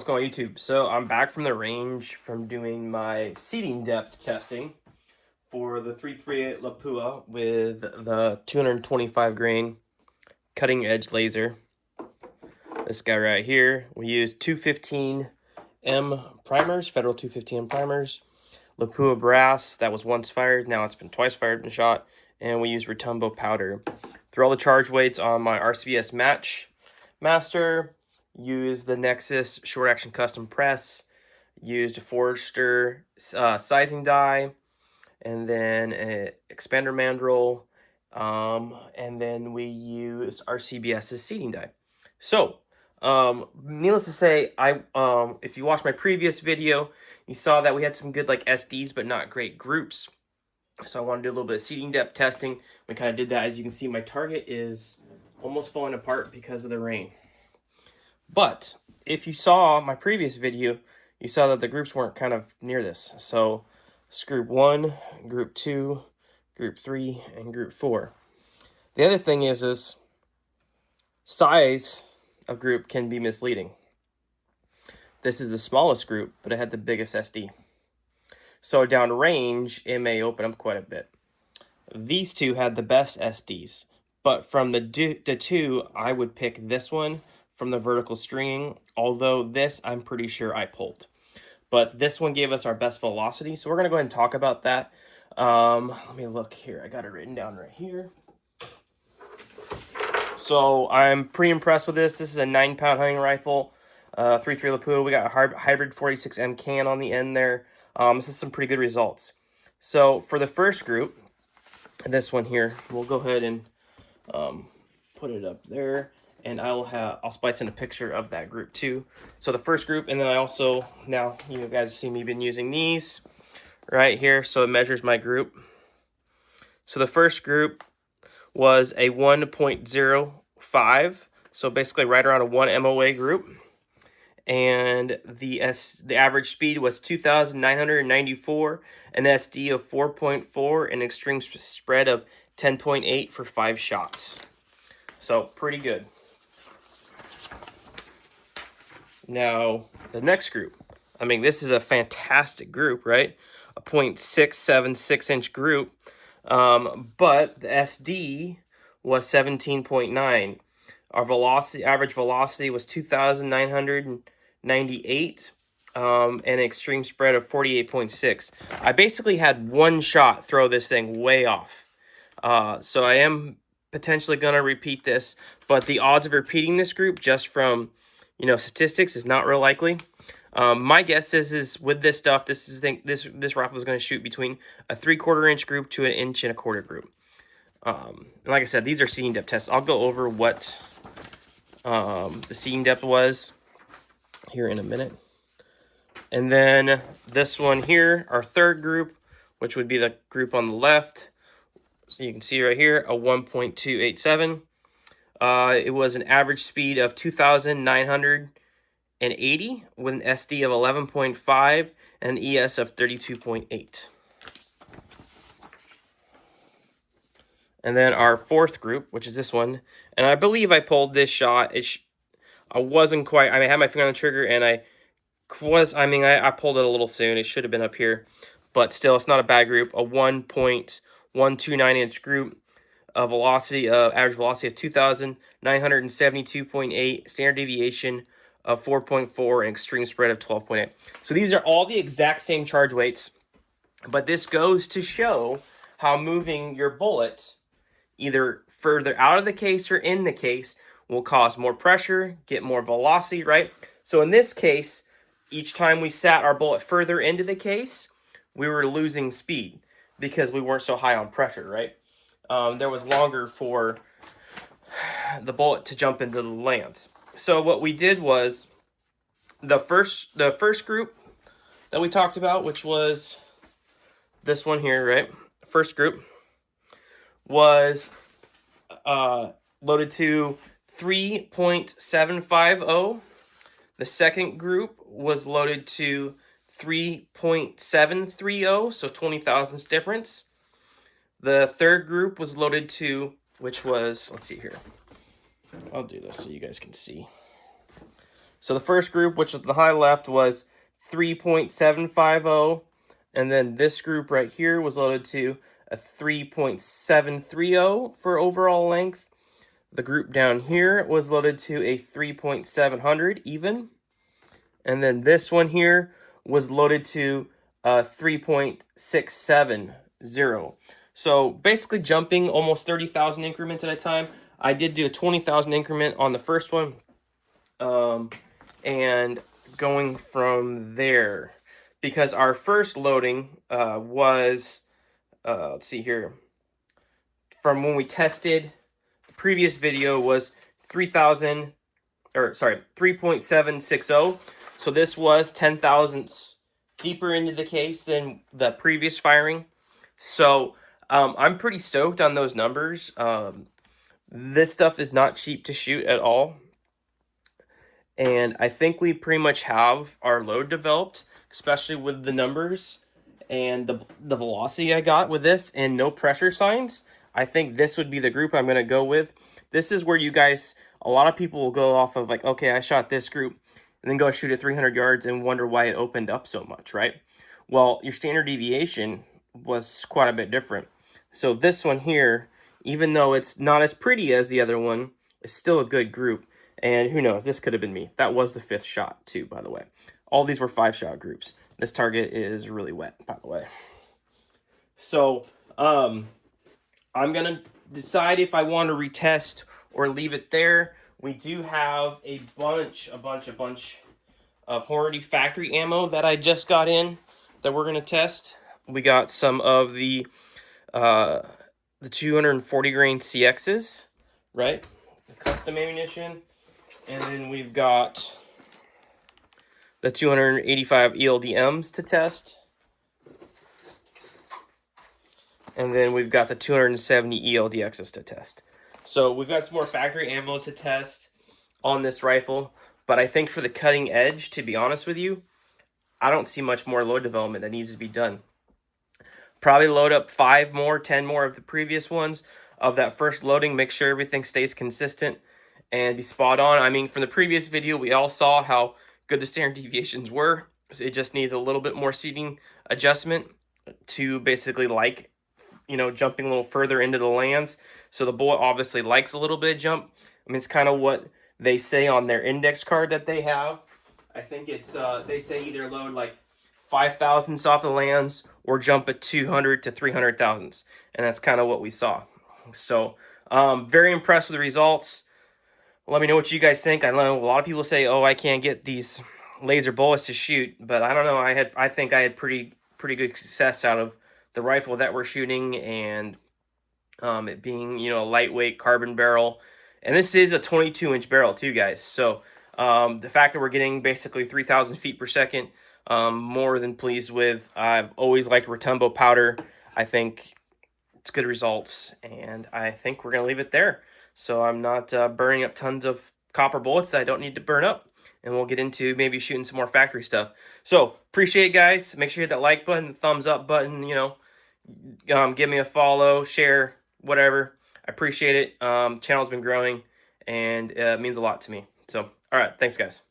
what's going on YouTube? So I'm back from the range from doing my seating depth testing for the 338 Lapua with the 225 grain cutting edge laser. This guy right here. We used 215M primers, Federal 215M primers. Lapua brass, that was once fired, now it's been twice fired and shot. And we used Retumbo powder. Throw all the charge weights on my RCBS Match Master. Used the Nexus short action custom press, used a Forester sizing die, and then an expander mandrel, and then we used RCBS's seating die. So, needless to say, if you watched my previous video, you saw that we had some good like SDs, but not great groups. So I want to do a little bit of seating depth testing. We kind of did that. As you can see, my target is almost falling apart because of the rain. But if you saw my previous video, you saw that the groups weren't kind of near this. So it's group 1, group 2, group 3, and group 4. The other thing is size of group can be misleading. This is the smallest group, but it had the biggest SD. So down range, it may open up quite a bit. These two had the best SDs, but from the two, I would pick this one from the vertical stringing, although this I'm pretty sure I pulled. But this one gave us our best velocity, so we're going to go ahead and talk about that. Let me look here. I got it written down right here. So I'm pretty impressed with this. This is a 9-pound hunting rifle, 3.3 Lapua. We got a hybrid 46M can on the end there. This is some pretty good results. So for the first group, this one here, we'll go ahead and put it up there. And I'll splice in a picture of that group too. So the first group, and then I also, now you guys see me been using these right here. So it measures my group. So the first group was a 1.05. So basically right around a 1 MOA group. And the average speed was 2,994, an SD of 4.4, an extreme spread of 10.8 for 5 shots. So pretty good. Now, the next group. I mean, this is a fantastic group, right? A 0.676-inch group. But the SD was 17.9. Our average velocity was 2,998. And an extreme spread of 48.6. I basically had one shot throw this thing way off. So I am potentially going to repeat this. But the odds of repeating this group just from statistics is not real likely. My guess is with this stuff, this rifle is going to shoot between a 3/4 inch group to an 1.25 inch group. And like I said, these are seating depth tests. I'll go over what the seating depth was here in a minute. And then this one here, our third group, which would be the group on the left. So you can see right here, a 1.287. It was an average speed of 2,980 with an SD of 11.5 and an ES of 32.8. And then our fourth group, which is this one, and I believe I pulled this shot. I wasn't quite. I had my finger on the trigger, and I pulled it a little soon. It should have been up here, but still, it's not a bad group. A 1.129 inch group. A average velocity of 2,972.8, standard deviation of 4.4, and extreme spread of 12.8. So these are all the exact same charge weights, but this goes to show how moving your bullet either further out of the case or in the case will cause more pressure, get more velocity, right? So in this case, each time we sat our bullet further into the case, we were losing speed because we weren't so high on pressure, right? There was longer for the bullet to jump into the lance. So what we did was the first group that we talked about, which was this one here, right? First group was loaded to 3.750. The second group was loaded to 3.730, so 20 thousandths difference. The third group was loaded to, which was, let's see here. I'll do this so you guys can see. So the first group, which is the high left, was 3.750, and then this group right here was loaded to a 3.730 for overall length. The group down here was loaded to a 3.700 even. And then this one here was loaded to 3.670. So basically jumping almost 30,000 increments at a time. I did do a 20,000 increment on the first one. And going from there, because our first loading was, let's see here, from when we tested, the previous video was 3.760. So this was 10 thousandths deeper into the case than the previous firing. So I'm pretty stoked on those numbers. This stuff is not cheap to shoot at all. And I think we pretty much have our load developed, especially with the numbers and the velocity I got with this and no pressure signs. I think this would be the group I'm going to go with. This is where you guys, a lot of people will go off of like, okay, I shot this group and then go shoot at 300 yards and wonder why it opened up so much, right? Well, your standard deviation was quite a bit different. So this one here, even though it's not as pretty as the other one, is still a good group. And who knows, this could have been me. That was the 5th shot too, by the way. All these were 5-shot groups. This target is really wet, by the way. So, I'm going to decide if I want to retest or leave it there. We do have a bunch of Hornady factory ammo that I just got in that we're going to test. We got some of the 240 grain CXs, right? The custom ammunition. And then we've got the 285 ELDMs to test. And then we've got the 270 ELDXs to test. So we've got some more factory ammo to test on this rifle. But I think for the cutting edge, to be honest with you, I don't see much more load development that needs to be done. Probably load up 5 more, 10 more of the previous ones of that first loading. Make sure everything stays consistent and be spot on. I mean, from the previous video, we all saw how good the standard deviations were. So it just needs a little bit more seating adjustment to basically like, you know, jumping a little further into the lands. So the bullet obviously likes a little bit of jump. I mean, it's kind of what they say on their index card that they have. I think it's, they say either load like 5 thousandths off the lands or jump at 200 to 300 thousandths. And that's kind of what we saw. So very impressed with the results. Let me know what you guys think. I know a lot of people say, "Oh, I can't get these laser bullets to shoot," but I don't know. I think I had pretty good success out of the rifle that we're shooting, and it being, you know, a lightweight carbon barrel, and this is a 22-inch barrel too, guys. So the fact that we're getting basically 3,000 feet per second, more than pleased with. I've always liked Rotumbo powder. I think it's good results, and I think we're gonna leave it there. So I'm not burning up tons of copper bullets that I don't need to burn up. And we'll get into maybe shooting some more factory stuff. So appreciate it, guys. Make sure you hit that like button, thumbs up button, you know. Give me a follow, share, whatever. I appreciate it. Channel's been growing, and it means a lot to me. So, all right. Thanks, guys.